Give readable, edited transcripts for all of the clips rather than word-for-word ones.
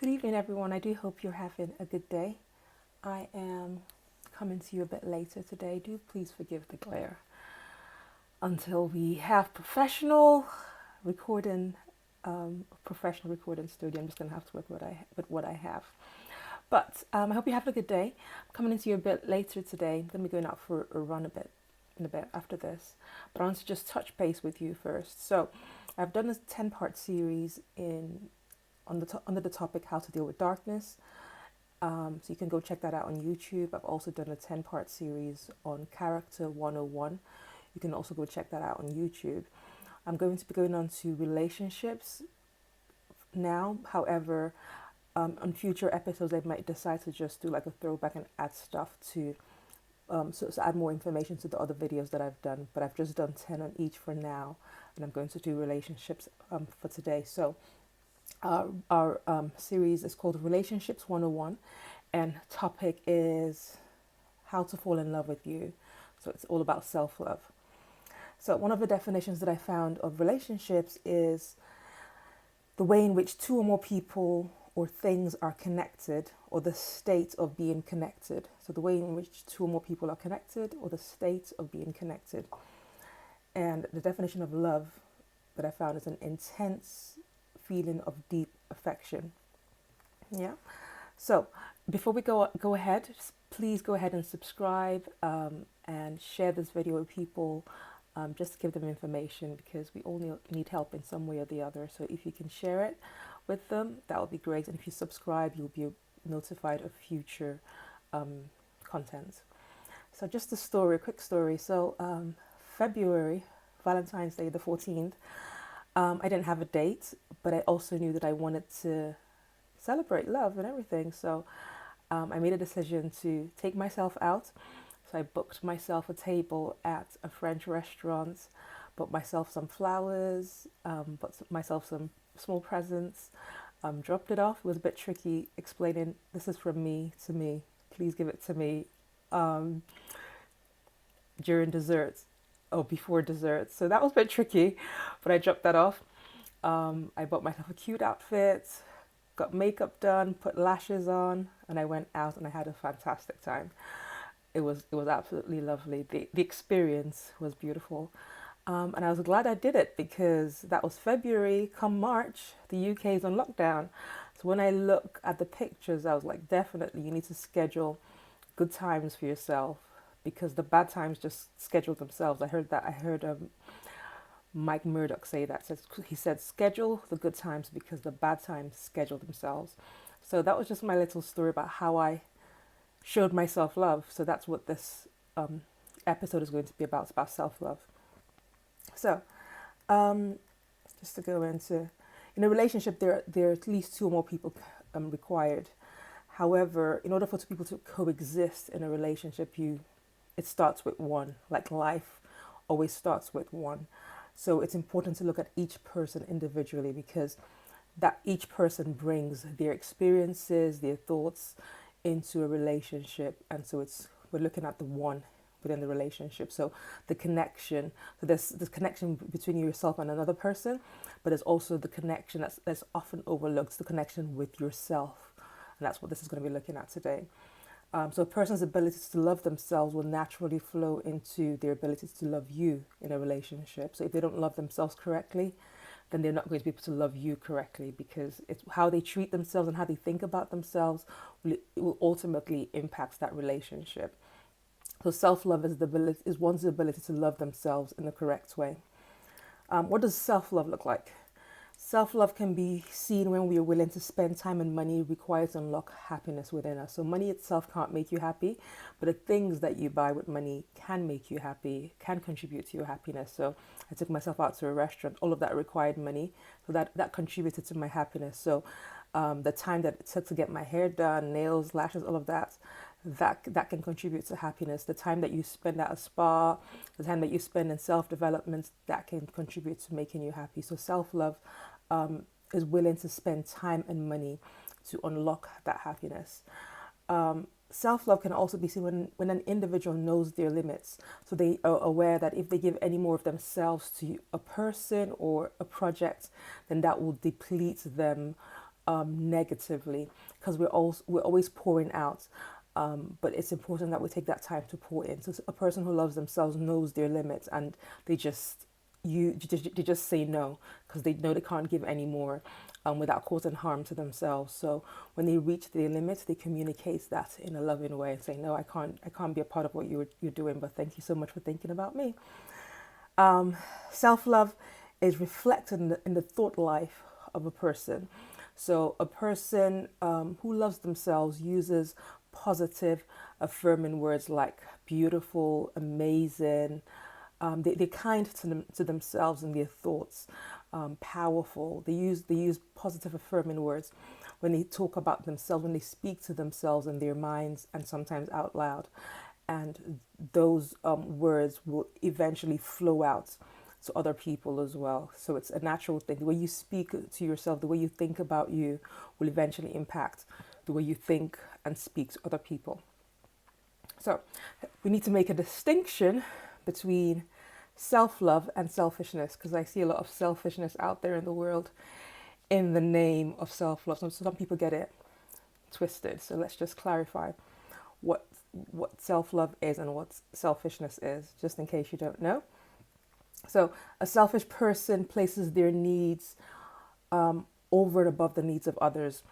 Good evening, everyone. I do hope you're having a good day. I am coming to you a bit later today. Do please forgive the glare until we have recording, professional recording studio. I'm just gonna have to work with what I have. But I hope you're having a good day. I'm coming into you a bit later today. I'm gonna be going out for a run in a bit after this. But I want to just touch base with you first. So I've done a 10-part series under the topic how to deal with darkness. So you can go check that out on YouTube. I've also done a 10-part series on Character 101. You can also go check that out on YouTube. I'm going to be going on to relationships now. However, on future episodes, I might decide to just do like a throwback and add stuff to, so add more information to the other videos that I've done. But I've just done 10 on each for now, and I'm going to do relationships for today. So our series is called Relationships 101, and topic is how to fall in love with you. So it's all about self-love. So one of the definitions that I found of relationships is the way in which two or more people or things are connected, or the state of being connected. So the way in which two or more people are connected, or the state of being connected. And the definition of love that I found is an intense feeling of deep affection. Yeah. So before we go ahead, please go ahead and subscribe and share this video with people, just to give them information, because we all need help in some way or the other. So if you can share it with them, that would be great. And if you subscribe, you'll be notified of future content. So just a quick story. So February, Valentine's Day, the 14th, I didn't have a date, but I also knew that I wanted to celebrate love and everything. So I made a decision to take myself out. So I booked myself a table at a French restaurant, bought myself some flowers, bought myself some small presents, dropped it off. It was a bit tricky explaining, this is from me to me, please give it to me, during desserts or before desserts. So that was a bit tricky, but I dropped that off. I bought myself a cute outfit, got makeup done, put lashes on, and I went out and I had a fantastic time. It was absolutely lovely. The experience was beautiful. And I was glad I did it, because that was February. Come March, the UK is on lockdown. So when I look at the pictures, I was like, definitely you need to schedule good times for yourself, because the bad times just schedule themselves. I heard Mike Murdoch say that. He said, schedule the good times because the bad times schedule themselves. So that was just my little story about how I showed myself love. So that's what this episode is going to be about. It's about self-love. So just to go into, in a relationship, there are at least two or more people required. However, in order for two people to coexist in a relationship, it starts with one. Like life always starts with one. So it's important to look at each person individually, because that each person brings their experiences, their thoughts into a relationship. And so we're looking at the one within the relationship. So the connection, so there's this connection between yourself and another person, but there's also the connection that's often overlooked, the connection with yourself. And that's what this is going to be looking at today. So a person's ability to love themselves will naturally flow into their ability to love you in a relationship. So if they don't love themselves correctly, then they're not going to be able to love you correctly, because it's how they treat themselves and how they think about themselves will ultimately impact that relationship. So self-love is one's ability to love themselves in the correct way. What does self-love look like? Self-love can be seen when we are willing to spend time and money required to unlock happiness within us. So money itself can't make you happy, but the things that you buy with money can make you happy, can contribute to your happiness. So I took myself out to a restaurant. All of that required money, so that contributed to my happiness. So the time that it took to get my hair done, nails, lashes, all of that can contribute to happiness. The time that you spend at a spa, the time that you spend in self-development, that can contribute to making you happy. So self-love is willing to spend time and money to unlock that happiness. Self-love can also be seen when an individual knows their limits. So they are aware that if they give any more of themselves to a person or a project, then that will deplete them negatively, because we're always pouring out. But it's important that we take that time to pour in. So a person who loves themselves knows their limits, and they just they just say no because they know they can't give any more, without causing harm to themselves. So when they reach their limits, they communicate that in a loving way and say, no, I can't be a part of what you're doing, but thank you so much for thinking about me. Self-love is reflected in the thought life of a person. So a person who loves themselves uses positive, affirming words like beautiful, amazing. They're kind to themselves and their thoughts. Powerful. They use positive, affirming words when they talk about themselves, when they speak to themselves in their minds and sometimes out loud. And those words will eventually flow out to other people as well. So it's a natural thing. The way you speak to yourself, the way you think about you, will eventually impact the way you think and speak to other people. So we need to make a distinction between self love and selfishness, because I see a lot of selfishness out there in the world in the name of self love. Some people get it twisted. So let's just clarify what self love is and what selfishness is, just in case you don't know. So a selfish person places their needs over and above the needs of others.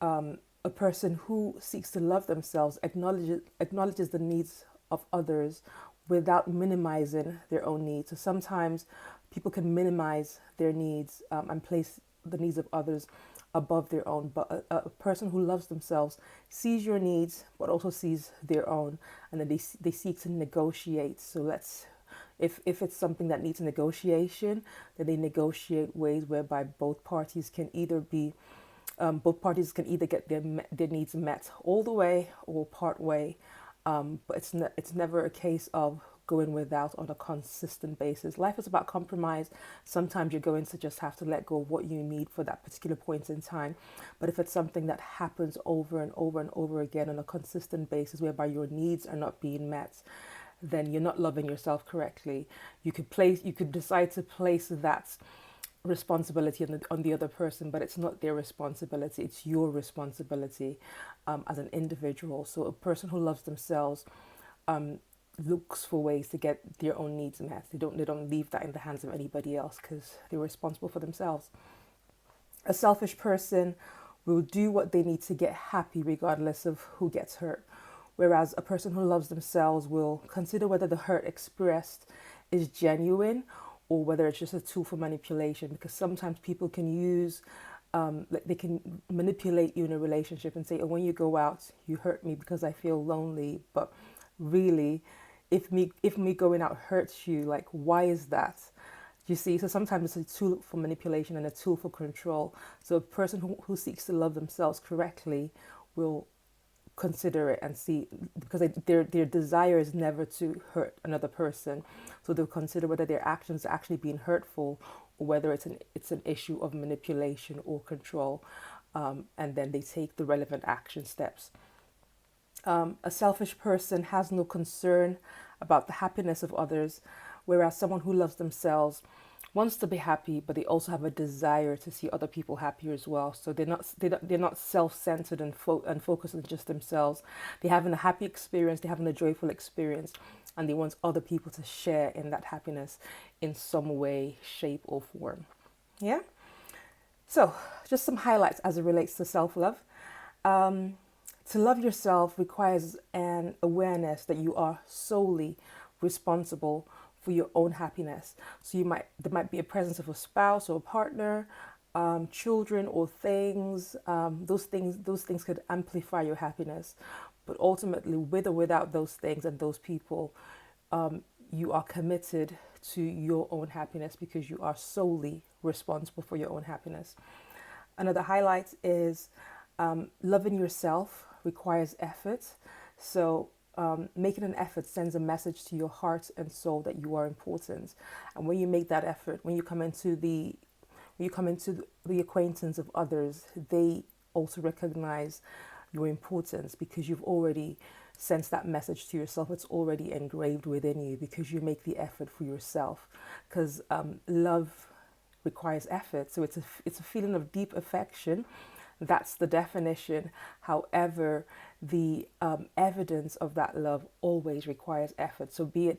A person who seeks to love themselves acknowledges the needs of others without minimizing their own needs. So sometimes people can minimize their needs, and place the needs of others above their own. But a person who loves themselves sees your needs, but also sees their own, and then they seek to negotiate. So if it's something that needs negotiation, then they negotiate ways whereby both parties can either get their needs met all the way or part way. But it's never a case of going without on a consistent basis. Life is about compromise. Sometimes you're going to just have to let go of what you need for that particular point in time. But if it's something that happens over and over and over again on a consistent basis, whereby your needs are not being met, then you're not loving yourself correctly. You could decide to place that responsibility on the other person, but it's not their responsibility, it's your responsibility, as an individual. So a person who loves themselves looks for ways to get their own needs met. They don't leave that in the hands of anybody else, because they're responsible for themselves. A selfish person will do what they need to get happy regardless of who gets hurt, whereas a person who loves themselves will consider whether the hurt expressed is genuine or whether it's just a tool for manipulation, because sometimes people can use like they can manipulate you in a relationship and say, oh, when you go out you hurt me because I feel lonely. But really, if me going out hurts you, like, why is that? You see, so sometimes it's a tool for manipulation and a tool for control. So a person who seeks to love themselves correctly will consider it and see, because their desire is never to hurt another person. So they'll consider whether their actions are actually being hurtful, or whether it's an issue of manipulation or control, and then they take the relevant action steps. A selfish person has no concern about the happiness of others, whereas someone who loves themselves wants to be happy, but they also have a desire to see other people happier as well. So they're not self-centered and focused on just themselves. They're having a happy experience, they're having a joyful experience, and they want other people to share in that happiness in some way, shape, or form. Yeah. So just some highlights as it relates to self-love. To love yourself requires an awareness that you are solely responsible for your own happiness. So there might be a presence of a spouse or a partner, children or things. Those things could amplify your happiness. But ultimately, with or without those things and those people, you are committed to your own happiness because you are solely responsible for your own happiness. Another highlight is loving yourself requires effort. So making an effort sends a message to your heart and soul that you are important. And when you make that effort, when you come into the acquaintance of others, they also recognize your importance because you've already sent that message to yourself. It's already engraved within you because you make the effort for yourself. Because love requires effort, so it's a feeling of deep affection That's the definition. However, the evidence of that love always requires effort. So be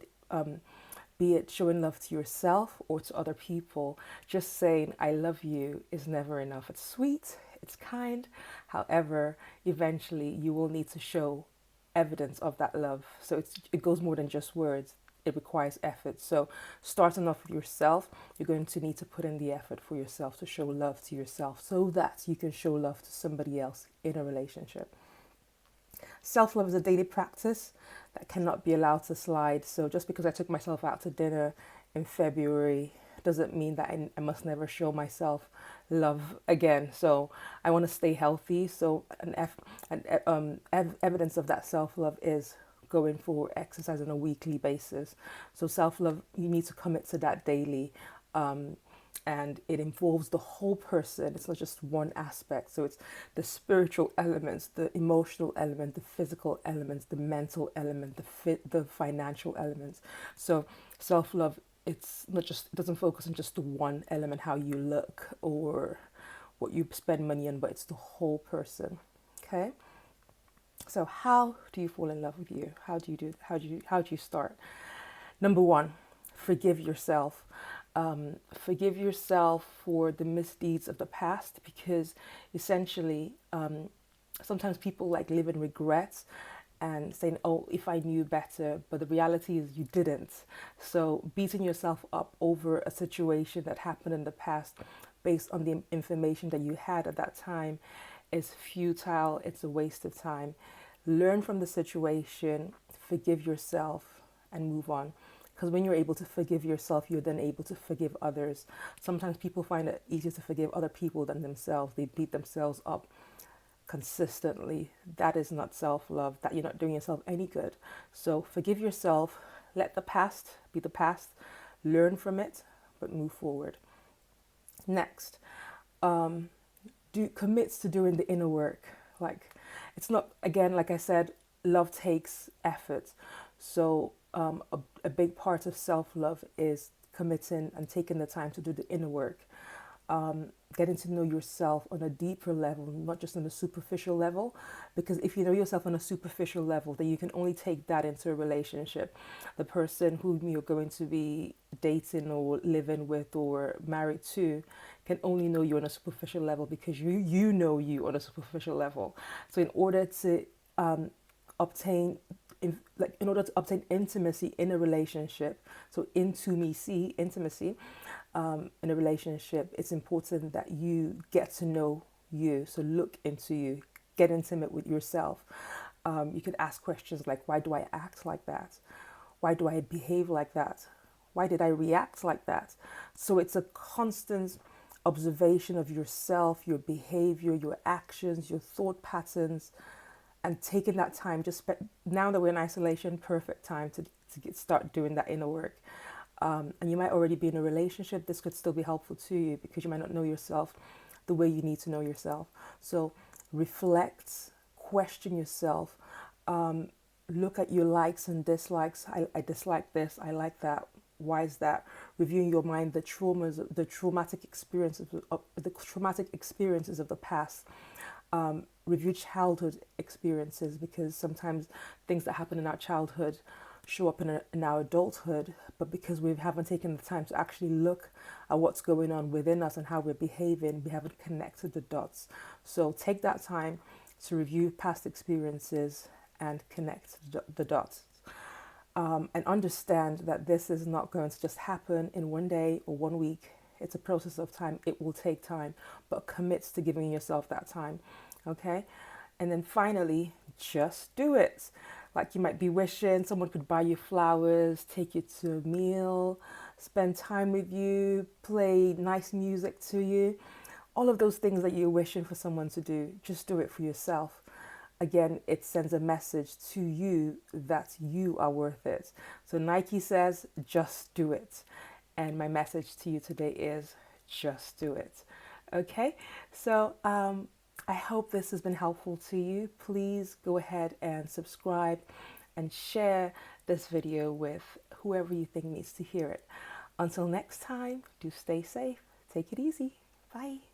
it showing love to yourself or to other people, just saying I love you is never enough. It's sweet, it's kind. However, eventually you will need to show evidence of that love. So it goes more than just words. It requires effort. So starting off with yourself, you're going to need to put in the effort for yourself to show love to yourself so that you can show love to somebody else in a relationship. Self-love is a daily practice that cannot be allowed to slide. So just because I took myself out to dinner in February doesn't mean that I must never show myself love again. So I want to stay healthy. So evidence of that self-love is going for exercise on a weekly basis. So self-love, you need to commit to that daily. And it involves the whole person. It's not just one aspect. So it's the spiritual elements, the emotional element, the physical elements, the mental element, the financial elements. So self-love, it's not just, it doesn't focus on just the one element, how you look or what you spend money on, but it's the whole person. Okay. So how do you fall in love with you? How do you start? Number one, forgive yourself. Forgive yourself for the misdeeds of the past, because essentially sometimes people like live in regrets and saying, oh, if I knew better, but the reality is you didn't. So beating yourself up over a situation that happened in the past based on the information that you had at that time is futile. It's a waste of time. Learn from the situation, forgive yourself, and move on. Because when you're able to forgive yourself, you're then able to forgive others. Sometimes people find it easier to forgive other people than themselves. They beat themselves up consistently. That is not self-love. That you're not doing yourself any good. So forgive yourself. Let the past be the past. Learn from it, but move forward. Next, commits to doing the inner work. Like, it's not, again, like I said, love takes effort. So a big part of self-love is committing and taking the time to do the inner work. Getting to know yourself on a deeper level, not just on a superficial level. Because if you know yourself on a superficial level, then you can only take that into a relationship. The person whom you're going to be dating or living with or married to can only know you on a superficial level because you know you on a superficial level. So in order to obtain in order to obtain intimacy in a relationship, so intimacy in a relationship, it's important that you get to know you. So look into you, get intimate with yourself. You can ask questions like, why do I act like that? Why do I behave like that? Why did I react like that? So it's a constant observation of yourself, your behavior, your actions, your thought patterns, and taking that time. Now that we're in isolation, perfect time to start doing that inner work. And you might already be in a relationship. This could still be helpful to you because you might not know yourself the way you need to know yourself. So reflect, question yourself, look at your likes and dislikes. I dislike this, I like that. Why is that? Reviewing your mind, the traumatic experiences of the past. Review childhood experiences, because sometimes things that happen in our childhood show up in our adulthood, but because we haven't taken the time to actually look at what's going on within us and how we're behaving, we haven't connected the dots. So take that time to review past experiences and connect the dots. And understand that this is not going to just happen in one day or 1 week. It's a process of time. It will take time, but commit to giving yourself that time. Okay? And then finally, just do it. Like, you might be wishing someone could buy you flowers, take you to a meal, spend time with you, play nice music to you. All of those things that you're wishing for someone to do, just do it for yourself. Again, it sends a message to you that you are worth it. So Nike says, just do it. And my message to you today is, just do it. Okay? So I hope this has been helpful to you. Please go ahead and subscribe and share this video with whoever you think needs to hear it. Until next time, do stay safe. Take it easy. Bye.